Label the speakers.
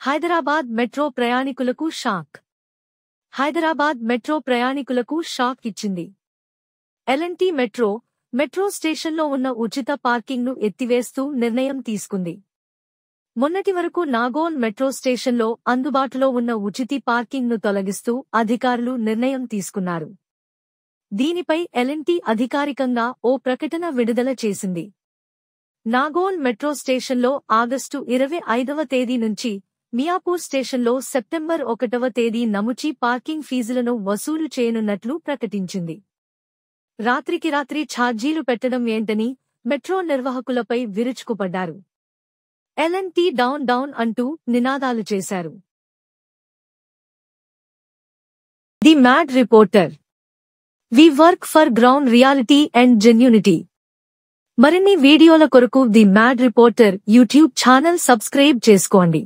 Speaker 1: Hyderabad metro ప్రయాణికులకు shock. Hyderabad metro ప్రయాణికులకు shock ఇచ్చింది. ఎల్&టీ మెట్రో స్టేషన్లో ఉన్న ఉచిత పార్కింగ్ను ఎత్తివేస్తూ నిర్ణయం తీసుకుంది. మొన్నటి వరకు నాగోన్ మెట్రో స్టేషన్లో అందుబాటులో ఉన్న ఉచిత పార్కింగ్ను తొలగిస్తూ అధికారులు నిర్ణయం తీసుకున్నారు. దీనిపై ఎల్&టీ అధికారికంగా ఓ ప్రకటన విడుదల చేసింది. నాగోన్ మెట్రో స్టేషన్లో ఆగస్టు 25వ తేదీ నుంచి, మియాపూర్ స్టేషన్లో సెప్టెంబర్ 1వ తేదీ నముచి పార్కింగ్ ఫీజులను వసూలు చేయనున్నట్లు ప్రకటించింది. రాత్రికి రాత్రి ఛార్జీలు పెట్టడం ఏంటని మెట్రో నిర్వాహకులపై విరుచుకుపడ్డారు. ఎల్&టీ డౌన్ అంటూ నినాదాలు చేశారు. The mad reporter. We work for ground reality and genuinity. మరిన్ని వీడియోల కొరకు the mad reporter YouTube channel subscribe చేసుకోండి.